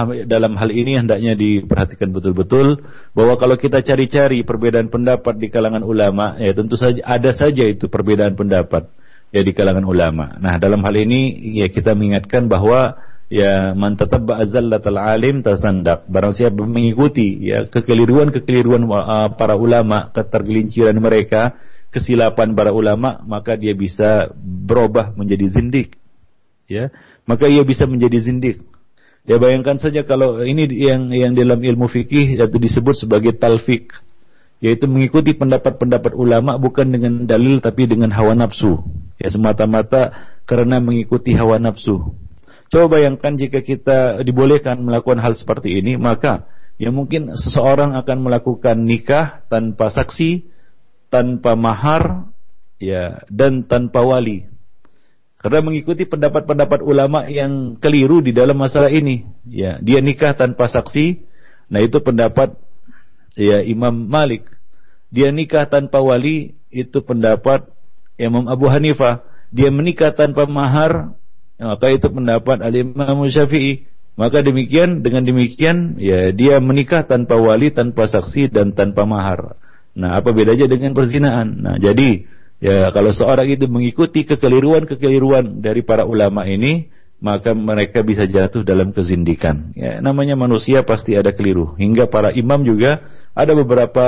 dalam hal ini hendaknya diperhatikan betul-betul bahwa kalau kita cari-cari perbedaan pendapat di kalangan ulama, ya tentu saja ada saja itu perbedaan pendapat ya di kalangan ulama. Nah, dalam hal ini ya kita mengingatkan bahwa ya man tatabba azallatal alim tasandak. Barang siapa mengikuti ya kekeliruan-kekeliruan para ulama, ketergelinciran mereka, kesilapan para ulama, maka dia bisa berubah menjadi zindik. Ya, maka ia bisa menjadi zindik. Ya bayangkan saja kalau ini yang dalam ilmu fikih itu disebut sebagai talfik, yaitu mengikuti pendapat-pendapat ulama bukan dengan dalil tapi dengan hawa nafsu. Ya semata-mata karena mengikuti hawa nafsu. Coba bayangkan jika kita dibolehkan melakukan hal seperti ini, maka ya mungkin seseorang akan melakukan nikah tanpa saksi, tanpa mahar, ya dan tanpa wali. Karena mengikuti pendapat-pendapat ulama yang keliru di dalam masalah ini. Ya, dia nikah tanpa saksi. Nah, itu pendapat ya Imam Malik. Dia nikah tanpa wali, itu pendapat Imam Abu Hanifah. Dia menikah tanpa mahar, maka itu pendapat Al-Imam Syafi'i. Maka dengan demikian ya dia menikah tanpa wali, tanpa saksi dan tanpa mahar. Nah, apa bedanya dengan perzinahan? Nah, jadi ya kalau seorang itu mengikuti kekeliruan-kekeliruan dari para ulama ini, maka mereka bisa jatuh dalam kezindikan. Ya, namanya manusia pasti ada keliru. Hingga para imam juga ada beberapa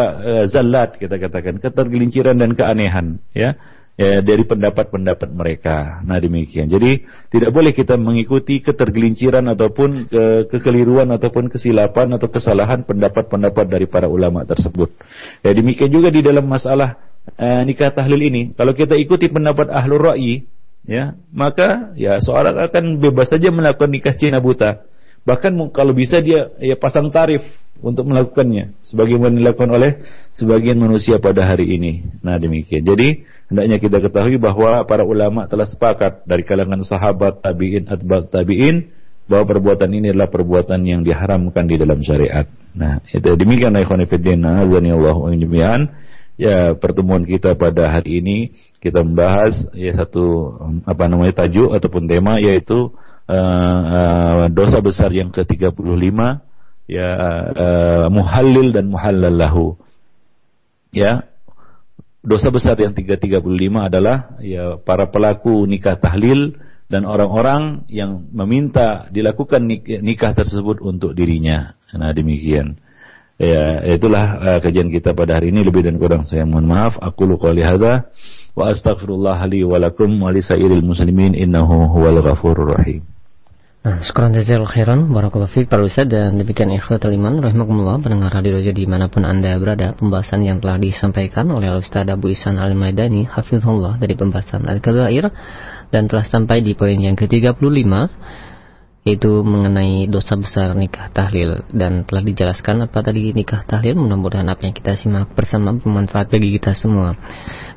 zallat kita katakan, ketergelinciran dan keanehan ya dari pendapat-pendapat mereka. Nah, demikian. Jadi tidak boleh kita mengikuti ketergelinciran ataupun kekeliruan ataupun kesilapan atau kesalahan pendapat-pendapat dari para ulama tersebut. Ya, demikian juga di dalam masalah nikah tahlil ini, kalau kita ikuti pendapat ahlur ra'yi, ya, maka ya seorang akan bebas saja melakukan nikah cina buta. Bahkan kalau bisa dia ya pasang tarif untuk melakukannya, sebagaimana dilakukan oleh sebagian manusia pada hari ini. Nah, demikian. Jadi hendaknya kita ketahui bahwa para ulama telah sepakat dari kalangan sahabat, tabi'in, atba' tabi'in, bahwa perbuatan ini adalah perbuatan yang diharamkan di dalam syariat. Nah, itu demikian ikhwan fillah, azanillahu wa jami'an. Ya, pertemuan kita pada hari ini kita membahas ya satu tajuk ataupun tema, yaitu dosa besar yang ke-35 ya, muhallil dan muhallal lahu. Ya, dosa besar yang ke-35 adalah ya para pelaku nikah tahlil dan orang-orang yang meminta dilakukan nikah tersebut untuk dirinya. Nah, demikian. Ya, itulah kajian kita pada hari ini. Lebih dan kurang saya mohon maaf. Aqulu qouli hadza wa astaghfirullah li wa lakum wa li sairil muslimin innahu huwal ghafurur rahim. Nah, syukran jazakallahu khairan, barakallahu fiik para ustaz. Dan demikian ikhwatul iman rahimakumullah, pendengar radio Roja dimanapun Anda berada, pembahasan yang telah disampaikan oleh Ustaz Abu Ihsan Al-Maidani hafizahullah dari pembahasan Al-Kabair, dan telah sampai di poin yang ke-35, yaitu mengenai dosa besar nikah tahlil. Dan telah dijelaskan apa tadi nikah tahlil. Mudah-mudahan apa yang kita simak bersama bermanfaat bagi kita semua.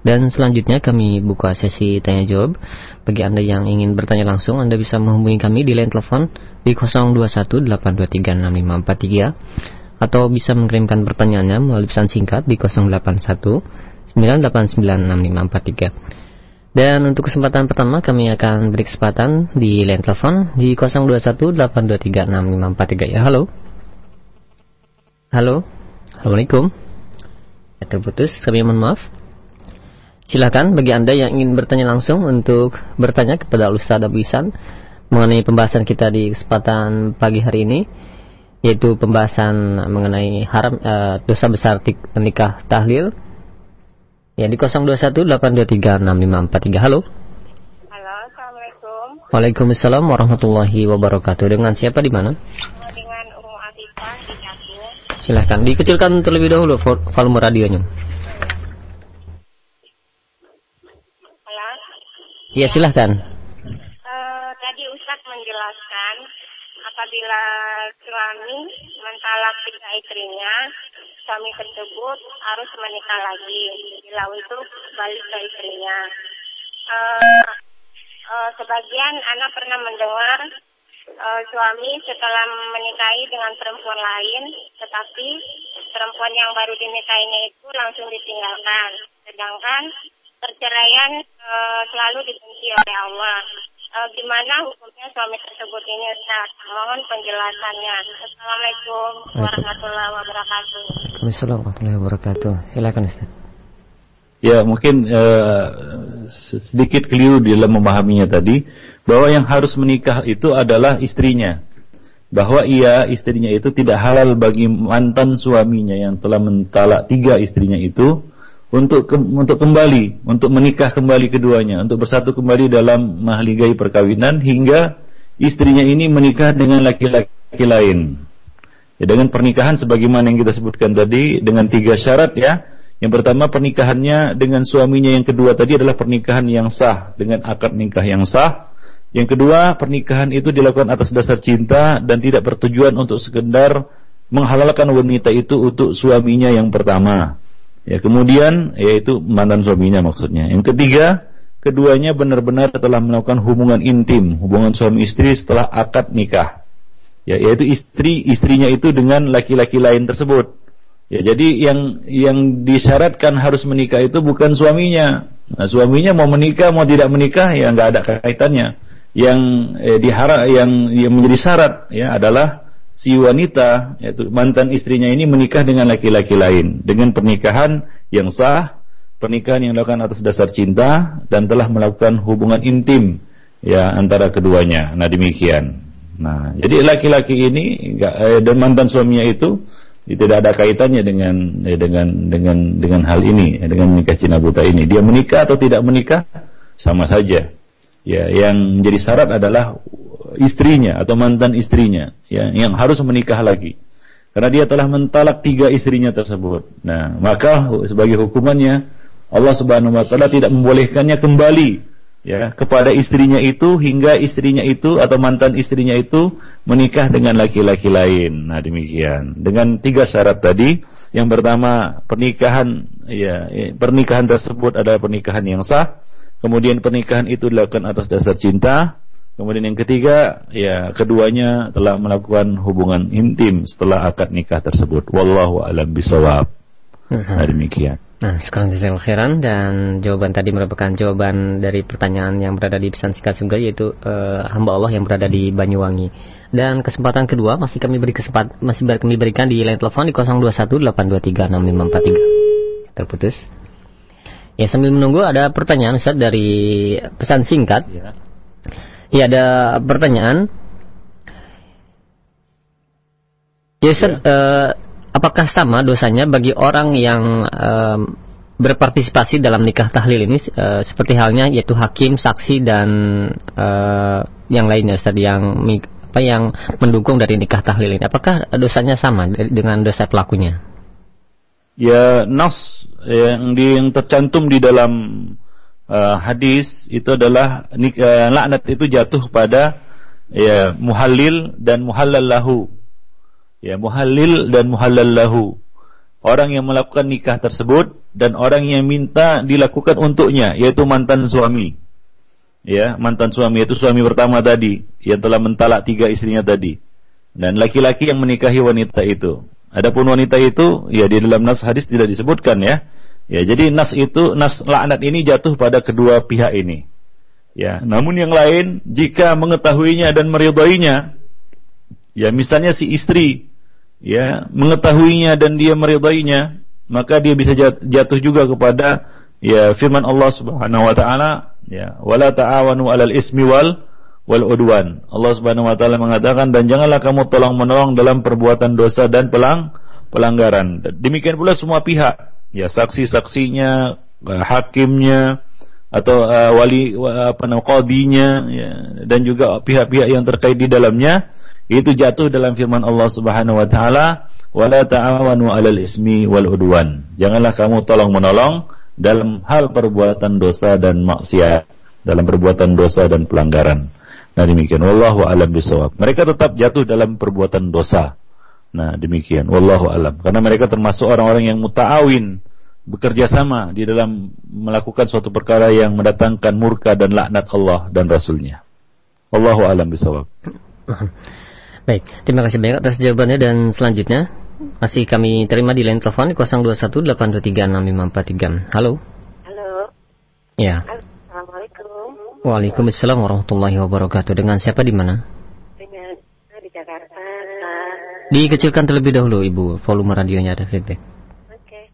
Dan selanjutnya kami buka sesi tanya jawab. Bagi Anda yang ingin bertanya langsung, Anda bisa menghubungi kami di line telepon di 0218236543, atau bisa mengirimkan pertanyaannya melalui pesan singkat di 0819896543. Dan untuk kesempatan pertama kami akan beri kesempatan di line telepon di 0218236543. Ya, halo. Halo. Assalamualaikum. Ya, terputus, kami mohon maaf. Silakan bagi Anda yang ingin bertanya langsung untuk bertanya kepada Ustaz Abu Ihsan mengenai pembahasan kita di kesempatan pagi hari ini, yaitu pembahasan mengenai dosa besar nikah tahlil. Ya, di 0218236543. Halo. Halo, assalamualaikum. Waalaikumsalam warahmatullahi wabarakatuh. Dengan siapa di mana? Dengan Ummu Afifah di Cakung. Silahkan dikecilkan terlebih dahulu volume radionya. Halo. Ya, silahkan. Tadi Ustaz menjelaskan apabila suami mentalak tiga istrinya, suami tersebut harus menikah lagi bila untuk balik ke istrinya. Sebagian anak pernah mendengar suami setelah menikahi dengan perempuan lain, tetapi perempuan yang baru dinikahinya itu langsung ditinggalkan. Sedangkan perceraian selalu dibenci oleh Allah. gimana hukumnya suami tersebut ini, Ustaz? Mohon penjelasannya. Assalamualaikum warahmatullahi wabarakatuh. Waalaikumsalam warahmatullahi wabarakatuh. Silakan Ustaz. Ya, mungkin sedikit keliru di dalam memahaminya tadi, bahwa yang harus menikah itu adalah istrinya. Bahwa istrinya itu tidak halal bagi mantan suaminya yang telah mentalak 3 istrinya itu untuk kembali, untuk menikah kembali keduanya, untuk bersatu kembali dalam mahligai perkawinan hingga istrinya ini menikah dengan laki-laki lain. Ya, dengan pernikahan sebagaimana yang kita sebutkan tadi dengan 3 syarat ya. Yang pertama, pernikahannya dengan suaminya yang kedua tadi adalah pernikahan yang sah dengan akad nikah yang sah. Yang kedua, pernikahan itu dilakukan atas dasar cinta dan tidak bertujuan untuk sekedar menghalalkan wanita itu untuk suaminya yang pertama. Ya, kemudian yaitu mantan suaminya maksudnya. Yang ketiga, keduanya benar-benar telah melakukan hubungan intim, hubungan suami istri setelah akad nikah. Ya, yaitu istrinya itu dengan laki-laki lain tersebut. Ya, jadi yang disyaratkan harus menikah itu bukan suaminya. Nah, suaminya mau menikah mau tidak menikah ya nggak ada kaitannya. Yang menjadi syarat ya adalah si wanita, yaitu mantan istrinya ini menikah dengan laki-laki lain dengan pernikahan yang sah, pernikahan yang dilakukan atas dasar cinta dan telah melakukan hubungan intim ya antara keduanya. Nah, demikian. Nah, jadi laki-laki ini dan mantan suaminya itu tidak ada kaitannya dengan hal ini, dengan menikah Cina buta ini. Dia menikah atau tidak menikah sama saja. Ya, yang menjadi syarat adalah istrinya atau mantan istrinya ya, yang harus menikah lagi. Karena dia telah mentalak 3 istrinya tersebut. Nah, maka sebagai hukumannya Allah Subhanahu wa taala tidak membolehkannya kembali ya kepada istrinya itu hingga istrinya itu atau mantan istrinya itu menikah dengan laki-laki lain. Nah, demikian. Dengan 3 syarat tadi. Yang pertama, pernikahan tersebut adalah pernikahan yang sah. Kemudian pernikahan itu dilakukan atas dasar cinta. Kemudian yang ketiga, ya keduanya telah melakukan hubungan intim setelah akad nikah tersebut. Wallahu a'lam bishawab. Nah, demikian. Nah, sekarang jazakallahu khairan, dan jawaban tadi merupakan jawaban dari pertanyaan yang berada di pesan singkat juga, yaitu hamba Allah yang berada di Banyuwangi. Dan kesempatan kedua masih kami berikan di line telepon di 0218236543. Terputus. Ya, sambil menunggu ada pertanyaan Ustaz dari pesan singkat. Ya, ada pertanyaan. Ya Ustaz, apakah sama dosanya bagi orang yang berpartisipasi dalam nikah tahlil ini, seperti halnya yaitu hakim, saksi dan yang lainnya Ustaz, yang mendukung dari nikah tahlil ini? Apakah dosanya sama dengan dosa pelakunya? Ya, nas yang tercantum di dalam hadis itu adalah laknat itu jatuh pada ya muhallil dan muhallal lahu. Ya, muhallil dan muhallal lahu. Orang yang melakukan nikah tersebut dan orang yang minta dilakukan untuknya, yaitu mantan suami. Ya, mantan suami itu suami pertama tadi yang telah mentalak 3 istrinya tadi. Dan laki-laki yang menikahi wanita itu. Adapun wanita itu ya di dalam nas hadis tidak disebutkan ya. Ya, jadi nas laknat ini jatuh pada kedua pihak ini. Ya, namun yang lain jika mengetahuinya dan meridainya, ya misalnya si istri ya mengetahuinya dan dia meridainya, maka dia bisa jatuh juga kepada ya firman Allah Subhanahu wa taala ya, wala ta'awanu 'alal ismi wal udwan. Allah Subhanahu wa taala mengatakan, dan janganlah kamu tolong-menolong dalam perbuatan dosa dan pelanggaran. Demikian pula semua pihak, ya saksi-saksinya, hakimnya atau qadinya ya, dan juga pihak-pihak yang terkait di dalamnya, itu jatuh dalam firman Allah Subhanahu wa taala, wala ta'awanu 'alal ismi wal udwan. Janganlah kamu tolong-menolong dalam hal perbuatan dosa dan maksiat, dalam perbuatan dosa dan pelanggaran. Nah, demikian. Wallahu a'lam bishawab. Mereka tetap jatuh dalam perbuatan dosa. Nah, demikian. Wallahu a'lam. Karena mereka termasuk orang-orang yang muta'awin, bekerja sama di dalam melakukan suatu perkara yang mendatangkan murka dan laknat Allah dan Rasulnya. Wallahu a'lam bishawab. Baik, terima kasih banyak atas jawabannya, dan selanjutnya masih kami terima di line telepon 0218236543. Halo. Halo. Ya. Assalamualaikum. Waalaikumsalam warahmatullahi wabarakatuh. Dengan siapa di mana? Dengan di Jakarta. Dikecilkan terlebih dahulu Ibu, volume radionya ada feedback. Oke.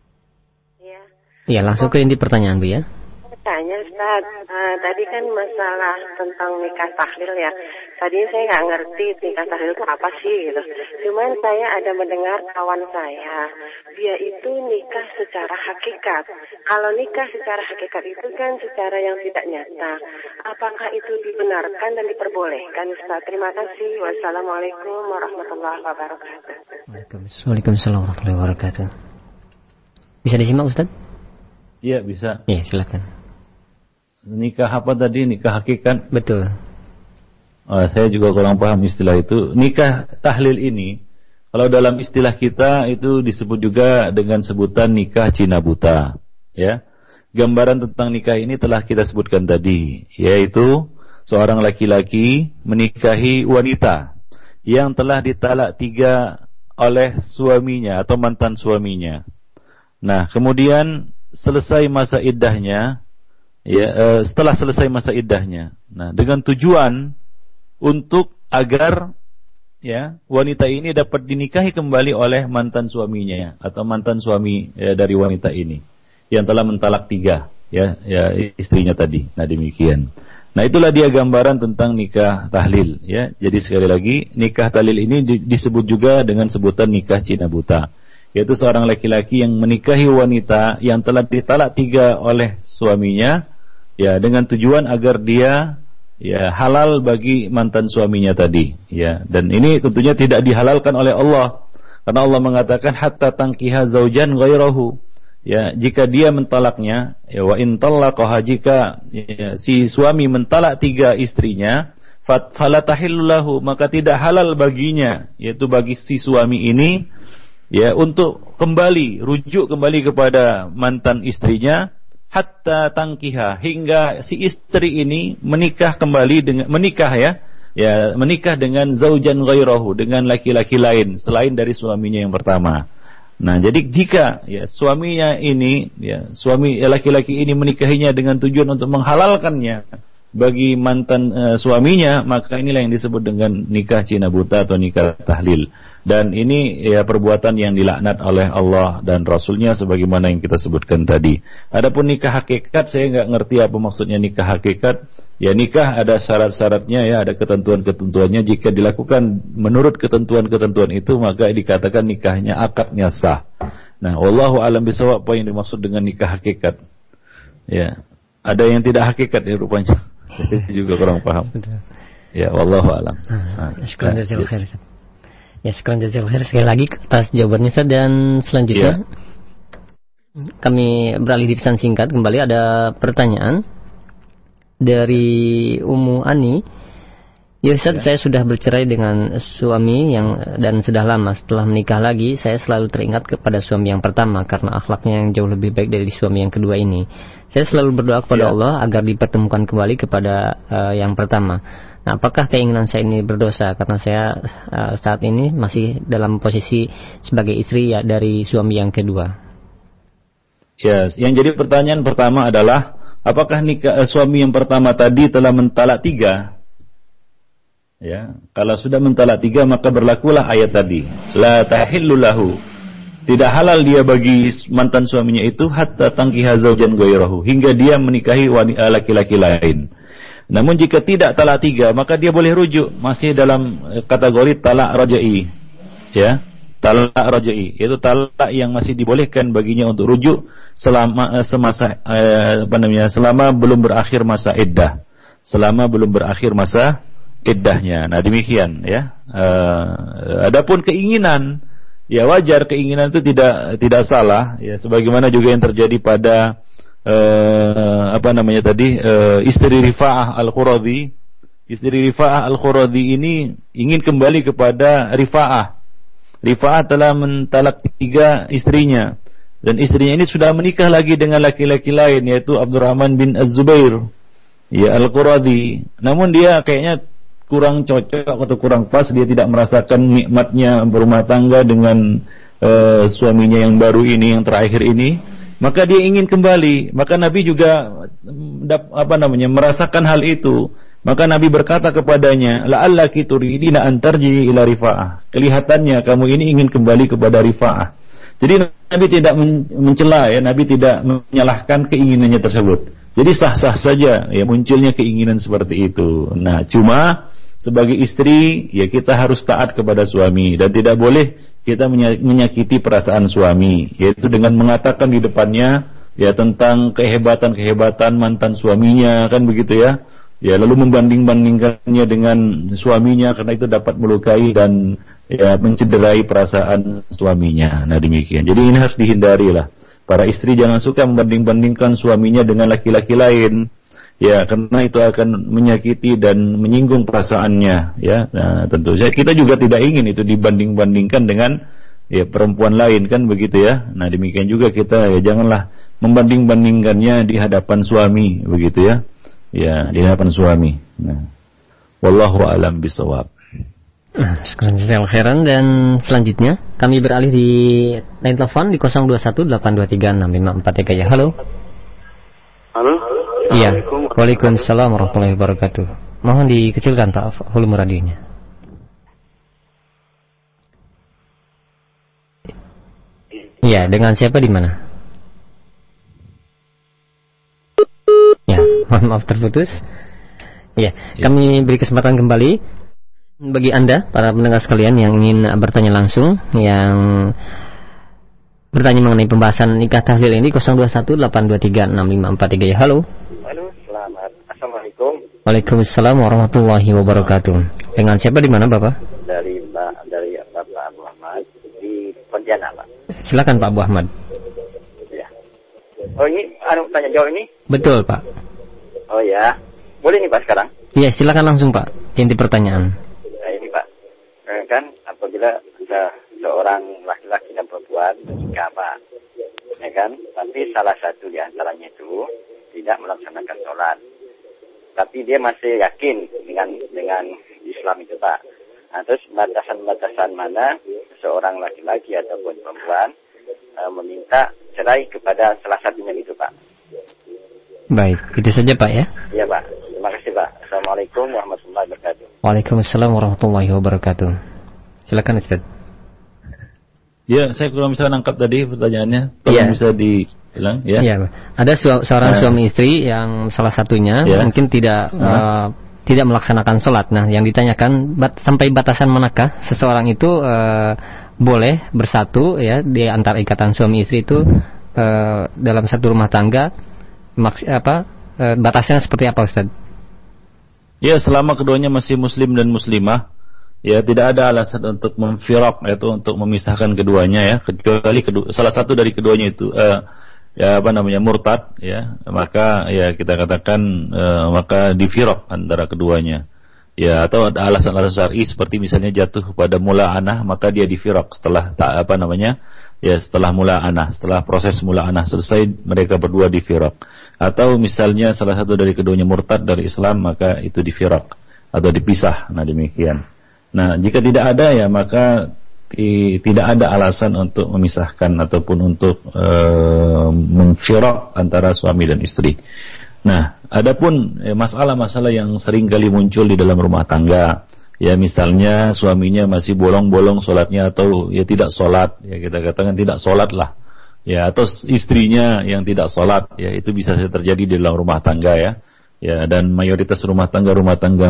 Iya. Iya, langsung ke inti pertanyaan Bu ya. Tanya Ustaz, tadi kan masalah tentang nikah tahlil ya. Tadi saya nggak ngerti nikah tahlil itu apa sih gitu. Cuman saya ada mendengar kawan saya, dia itu nikah secara hakikat. Kalau nikah secara hakikat itu kan secara yang tidak nyata. Apakah itu dibenarkan dan diperbolehkan Ustaz? Terima kasih. Wassalamualaikum warahmatullahi wabarakatuh. Waalaikumsalam warahmatullahi wabarakatuh. Bisa disimak Ustaz? Iya, bisa. Iya, silakan. Nikah apa tadi? Nikah hakikat? Betul. Saya juga kurang paham istilah itu. Nikah tahlil ini, kalau dalam istilah kita itu disebut juga dengan sebutan nikah Cina buta. Ya, gambaran tentang nikah ini telah kita sebutkan tadi, yaitu seorang laki-laki menikahi wanita yang telah ditalak 3 oleh suaminya atau mantan suaminya. Nah, kemudian selesai masa iddahnya. Ya, setelah selesai masa iddahnya. Nah, dengan tujuan untuk agar ya wanita ini dapat dinikahi kembali oleh mantan suaminya atau mantan suami ya, dari wanita ini yang telah mentalak 3 ya istrinya tadi. Nah, demikian. Nah, itulah dia gambaran tentang nikah tahlil ya. Jadi sekali lagi nikah tahlil ini disebut juga dengan sebutan nikah Cina buta, yaitu seorang laki-laki yang menikahi wanita yang telah ditalak 3 oleh suaminya ya dengan tujuan agar dia ya halal bagi mantan suaminya tadi ya. Dan ini tentunya tidak dihalalkan oleh Allah, karena Allah mengatakan hatta tankiha zaujan ghairahu ya, jika dia mentalaknya ya, wa in talaqaha, jika ya, si suami mentalak 3 istrinya, fala tahillu lahu, maka tidak halal baginya, yaitu bagi si suami ini ya untuk rujuk kembali kepada mantan istrinya, hatta tangkiha, hingga si istri ini menikah dengan zaujan ghairahu, dengan laki-laki lain selain dari suaminya yang pertama. Nah, jadi jika ya suaminya ini suami laki-laki ini menikahinya dengan tujuan untuk menghalalkannya bagi mantan suaminya, maka inilah yang disebut dengan nikah Cina buta atau nikah tahlil. Dan ini ya perbuatan yang dilaknat oleh Allah dan Rasulnya sebagaimana yang kita sebutkan tadi. Adapun nikah hakikat, saya nggak ngerti apa maksudnya nikah hakikat. Ya, nikah ada syarat-syaratnya ya, ada ketentuan-ketentuannya. Jika dilakukan menurut ketentuan-ketentuan itu, maka dikatakan nikahnya akadnya sah. Nah, wallahu alam bisawab, apa yang dimaksud dengan nikah hakikat. Ya, ada yang tidak hakikat ya rupanya. Saya juga kurang paham. Ya, wallahu alam. Syukran jazakallahu khair. Ya, syukran jazakallahu khair sekali lagi atas jawabannya Ustaz. Dan selanjutnya kami beralih di pesan singkat. Kembali ada pertanyaan dari Ummu Ani. Ya Ustaz, saya sudah bercerai dengan suami dan sudah lama. Setelah menikah lagi, saya selalu teringat kepada suami yang pertama karena akhlaknya yang jauh lebih baik dari suami yang kedua ini. Saya selalu berdoa kepada Allah agar dipertemukan kembali kepada yang pertama. Nah, apakah keinginan saya ini berdosa karena saya saat ini masih dalam posisi sebagai istri ya dari suami yang kedua? Ya, yang jadi pertanyaan pertama adalah apakah suami yang pertama tadi telah mentalak 3? Ya, kalau sudah mentalak 3 maka berlakulah ayat tadi, la tahillu lahu, tidak halal dia bagi mantan suaminya itu hatta tangkiha zaujan ghairahu, hingga dia menikahi laki-laki lain. Namun jika tidak talak 3, maka dia boleh rujuk, masih dalam kategori talak rajai. Ya, talak rajai, yaitu talak yang masih dibolehkan baginya untuk rujuk selama selama belum berakhir masa iddah. Selama belum berakhir masa iddahnya. Nah, demikian ya. Adapun keinginan, ya wajar, keinginan itu tidak salah ya, sebagaimana juga yang terjadi pada istri Rifa'ah Al-Quradhi. Istri Rifa'ah Al-Quradhi ini ingin kembali kepada Rifa'ah. Rifa'ah telah mentalak 3 istrinya, dan istrinya ini sudah menikah lagi dengan laki-laki lain, yaitu Abdurrahman bin Az-Zubair ya Al-Quradhi. Namun dia kayaknya kurang cocok atau kurang pas, dia tidak merasakan nikmatnya berumah tangga dengan suaminya yang baru ini, yang terakhir ini. maka dia ingin kembali. Maka Nabi juga merasakan hal itu. Maka Nabi berkata kepadanya, la'allaki turidina an tarji'i ila Rifa'ah. Kelihatannya kamu ini ingin kembali kepada Rifa'ah. Jadi Nabi tidak mencela ya, Nabi tidak menyalahkan keinginannya tersebut. Jadi sah-sah saja ya munculnya keinginan seperti itu. Nah, cuma sebagai istri ya kita harus taat kepada suami dan tidak boleh kita menyakiti perasaan suami, yaitu dengan mengatakan di depannya ya tentang kehebatan mantan suaminya, kan begitu ya. Ya, lalu membanding-bandingkannya dengan suaminya karena itu dapat melukai dan ya mencederai perasaan suaminya. Nah, demikian. Jadi ini harus dihindari lah. Para istri jangan suka membanding-bandingkan suaminya dengan laki-laki lain. Ya, karena itu akan menyakiti dan menyinggung perasaannya, ya. Nah, tentu saja kita juga tidak ingin itu dibanding-bandingkan dengan ya perempuan lain, kan begitu ya. Nah, demikian juga kita ya janganlah membanding-bandingkannya di hadapan suami, begitu ya. Ya, di hadapan suami. Nah, wallahu a'lam bishawab. Sekarang jazakallahu khairan, dan selanjutnya kami beralih di line telepon di 0218236543 ya. Halo. Halo. Iya. Waalaikumsalam warahmatullahi wabarakatuh. Mohon dikecilkan Pak volume radionya. Iya, dengan siapa di mana? Ya, mohon maaf terputus. Ya, kami beri kesempatan kembali bagi Anda para pendengar sekalian yang ingin bertanya langsung, yang bertanya mengenai pembahasan nikah tahlil ini 0218236543 ya. Halo. Halo, selamat. Assalamualaikum. Waalaikumsalam warahmatullahi wabarakatuh. Dengan siapa di mana Bapak? Dari Bapak Abu Ahmad di Pontianak, Pak. Silakan Pak Abu Ahmad. Ya. Oh, ini tanya jawab ini? Betul, Pak. Oh ya. Boleh nih Pak sekarang? Iya, silakan langsung Pak. Inti pertanyaan. Nah, ini Pak. Kan apabila ada seorang laki-laki dan perempuan menikah, Pak. Ya kan? Tapi salah satu di antaranya itu tidak melaksanakan sholat. Tapi dia masih yakin dengan Islam itu, Pak. Nah, terus batasan-batasan mana seorang laki-laki ataupun perempuan meminta cerai kepada salah satunya itu, Pak. Baik, itu saja Pak ya. Iya Pak, terima kasih Pak. Assalamualaikum warahmatullahi wabarakatuh. Waalaikumsalam warahmatullahi wabarakatuh. Silakan Ustaz. Ya, saya kurang bisa nangkap tadi pertanyaannya. Tolong bisa dibilang ya. Iya, ada seorang suami istri yang salah satunya mungkin tidak melaksanakan sholat. Nah, yang ditanyakan sampai batasan manakah seseorang itu boleh bersatu ya di antara ikatan suami istri itu dalam satu rumah tangga. Batasnya seperti apa Ustaz? Ya, selama keduanya masih muslim dan muslimah, ya tidak ada alasan untuk memfiraq, yaitu untuk memisahkan keduanya ya, kecuali salah satu dari keduanya itu murtad ya, maka ya kita katakan maka difiraq antara keduanya. Ya, atau ada alasan-alasan syar'i seperti misalnya jatuh pada mula'anah, maka dia difiraq setelah setelah mula'anah, setelah proses mula'anah selesai mereka berdua difiraq. Atau misalnya salah satu dari keduanya murtad dari Islam, maka itu difiraq atau dipisah. Nah, demikian. Nah, jika tidak ada ya maka tidak ada alasan untuk memisahkan ataupun untuk memfiraq antara suami dan istri. Nah, adapun masalah-masalah yang sering kali muncul di dalam rumah tangga, ya misalnya suaminya masih bolong-bolong sholatnya atau ya tidak sholat, ya kita katakan tidak sholat lah, ya atau istrinya yang tidak sholat, ya itu bisa terjadi di dalam rumah tangga ya, ya dan mayoritas rumah tangga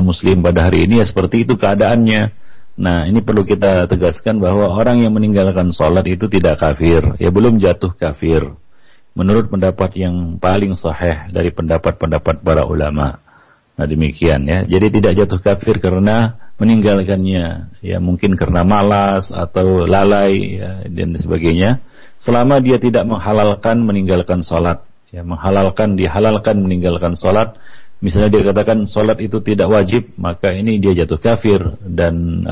Muslim pada hari ini ya seperti itu keadaannya. Nah, ini perlu kita tegaskan bahwa orang yang meninggalkan sholat itu tidak kafir, ya belum jatuh kafir. Menurut pendapat yang paling sahih dari pendapat-pendapat para ulama. Nah, demikian ya. Jadi tidak jatuh kafir karena meninggalkannya, ya mungkin karena malas atau lalai ya, dan sebagainya. Selama dia tidak menghalalkan meninggalkan sholat, ya dihalalkan meninggalkan sholat. Misalnya dia katakan sholat itu tidak wajib, maka ini dia jatuh kafir. Dan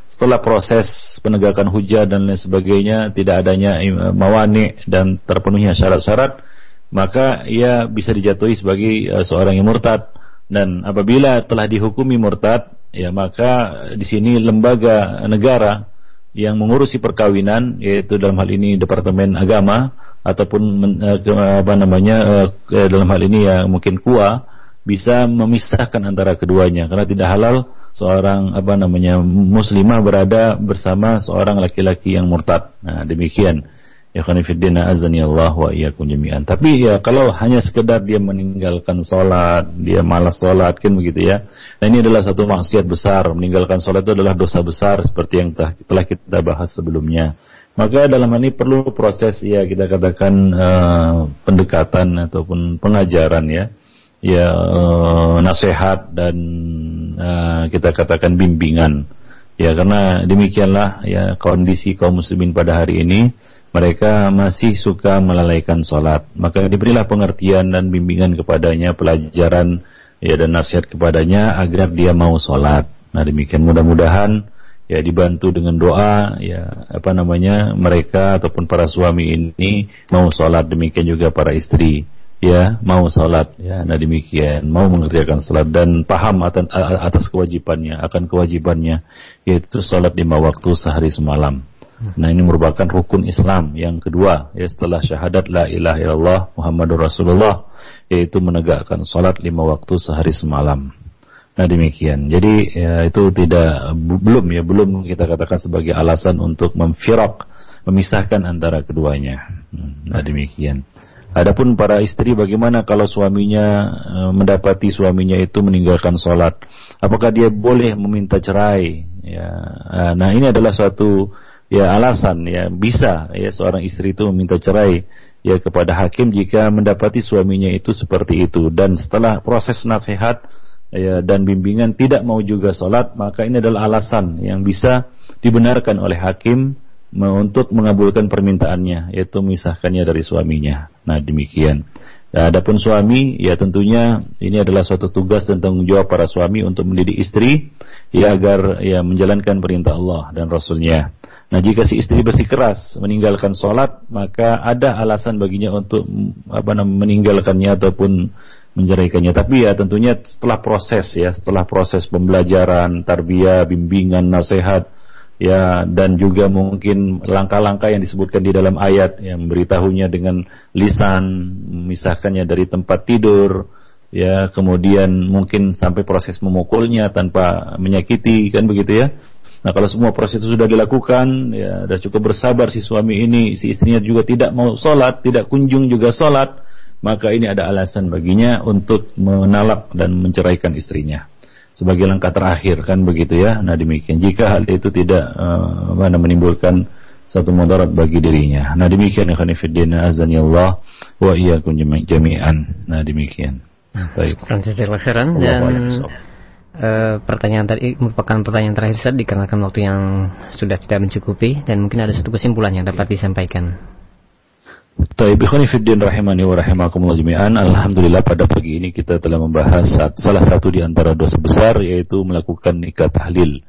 setelah proses penegakan hujjah dan lain sebagainya tidak adanya mawani dan terpenuhnya syarat-syarat, maka ia bisa dijatuhi sebagai seorang yang murtad. Dan apabila telah dihukumi murtad, ya maka di sini lembaga negara yang mengurusi perkawinan, yaitu dalam hal ini Departemen Agama ataupun dalam hal ini ya mungkin KUA, bisa memisahkan antara keduanya, karena tidak halal seorang muslimah berada bersama seorang laki-laki yang murtad. Nah, demikian. Ya khonifiddin azani Allah wa iyyakum jami'an. Tapi ya kalau hanya sekedar dia meninggalkan sholat, dia malas sholat kan begitu ya. Nah, ini adalah satu maksiat besar. Meninggalkan sholat itu adalah dosa besar seperti yang telah kita bahas sebelumnya. Maka dalam hal ini perlu proses ya kita katakan pendekatan ataupun pengajaran ya. Ya nasihat dan kita katakan bimbingan. Ya karena demikianlah ya kondisi kaum muslimin pada hari ini. Mereka masih suka melalaikan sholat, maka diberilah pengertian dan bimbingan kepadanya, pelajaran ya dan nasihat kepadanya agar dia mau sholat. Nah demikian, mudah-mudahan ya dibantu dengan doa ya mereka ataupun para suami ini mau sholat, demikian juga para istri ya mau sholat ya. Nah demikian, mau mengerjakan sholat dan paham atas kewajibannya, akan kewajibannya yaitu sholat 5 waktu sehari semalam. Nah ini merupakan rukun Islam yang kedua ya setelah syahadat la ilaha illallah Muhammadur Rasulullah, yaitu menegakkan salat 5 waktu sehari semalam. Nah demikian. Jadi ya, itu belum kita katakan sebagai alasan untuk memisahkan antara keduanya. Nah demikian. Adapun para istri, bagaimana kalau suaminya mendapati suaminya itu meninggalkan salat? Apakah dia boleh meminta cerai? Ya. Nah ini adalah suatu ya alasan ya bisa ya seorang istri itu meminta cerai ya kepada hakim jika mendapati suaminya itu seperti itu, dan setelah proses nasihat ya dan bimbingan tidak mau juga sholat, maka ini adalah alasan yang bisa dibenarkan oleh hakim untuk mengabulkan permintaannya, yaitu memisahkannya dari suaminya. Nah demikian. Nah, adapun suami ya tentunya ini adalah suatu tugas dan tanggung jawab para suami untuk mendidik istri ya agar ya menjalankan perintah Allah dan Rasulnya. Nah jika si istri bersikeras meninggalkan sholat, maka ada alasan baginya untuk meninggalkannya ataupun menceraikannya. Tapi ya tentunya setelah proses pembelajaran, tarbiyah, bimbingan, nasihat ya, dan juga mungkin langkah-langkah yang disebutkan di dalam ayat yang memberitahunya dengan lisan, memisahkannya dari tempat tidur ya, kemudian mungkin sampai proses memukulnya tanpa menyakiti kan begitu ya. Nah kalau semua proses itu sudah dilakukan ya, sudah cukup bersabar si suami ini, si istrinya juga tidak mau sholat, tidak kunjung juga sholat, maka ini ada alasan baginya untuk menalak dan menceraikan istrinya sebagai langkah terakhir kan begitu ya. Nah demikian, jika hal itu tidak menimbulkan satu mudarat bagi dirinya. Nah demikian ya khonifiddin azanillah wa iyyakum jami'an. Nah demikian. Baik. Jazakallahu khairan. Dan pertanyaan tadi merupakan pertanyaan terakhir Ustaz, dikarenakan waktu yang sudah tidak mencukupi, dan mungkin ada satu kesimpulan yang dapat disampaikan. Baik, ikhwani fiddin rahimani wa rahimakumullah jami'an. Alhamdulillah pada pagi ini kita telah membahas salah satu di antara dosa besar, yaitu melakukan nikah tahlil.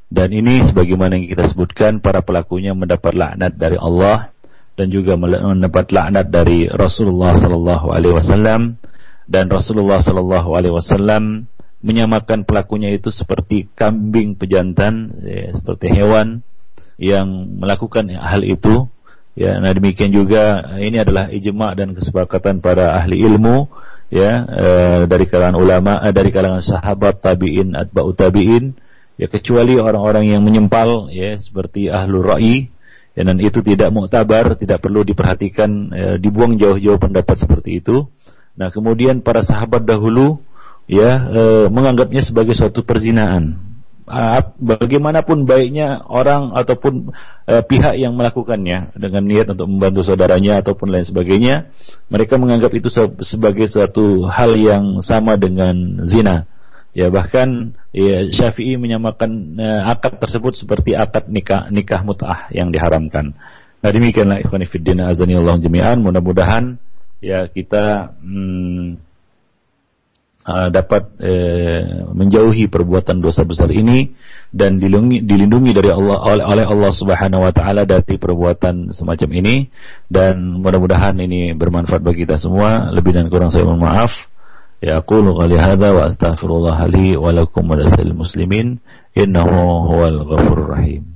Dan ini sebagaimana yang kita sebutkan, para pelakunya mendapat laknat dari Allah dan juga mendapat laknat dari Rasulullah sallallahu alaihi wasallam, dan Rasulullah sallallahu alaihi wasallam menyamakan pelakunya itu seperti kambing pejantan ya, seperti hewan yang melakukan hal itu. Ya, nah demikian juga ini adalah ijma' dan kesepakatan para ahli ilmu ya, dari kalangan ulama, dari kalangan sahabat, tabi'in, atba'ut tabi'in ya, kecuali orang-orang yang menyempal ya seperti ahlul ra'i ya, dan itu tidak muktabar, tidak perlu diperhatikan, dibuang jauh-jauh pendapat seperti itu. Nah kemudian para sahabat dahulu ya menganggapnya sebagai suatu perzinaan. Bagaimanapun baiknya orang ataupun pihak yang melakukannya dengan niat untuk membantu saudaranya ataupun lain sebagainya, mereka menganggap itu sebagai suatu hal yang sama dengan zina. Ya bahkan ya, Syafi'i menyamakan akad tersebut seperti akad nikah mut'ah yang diharamkan. Nah demikianlah ikhwani fiddin azanillahu jami'an. Mudah-mudahan ya kita dapat menjauhi perbuatan dosa besar ini dan dilindungi dari Allah oleh Allah Subhanahu wa taala dari perbuatan semacam ini, dan mudah-mudahan ini bermanfaat bagi kita semua. Lebih dan kurang saya mohon maaf. Ya aqulu qali hadza wa astaghfirullah li wa lakum wa lisal muslimin innahu huwal ghafurur rahim.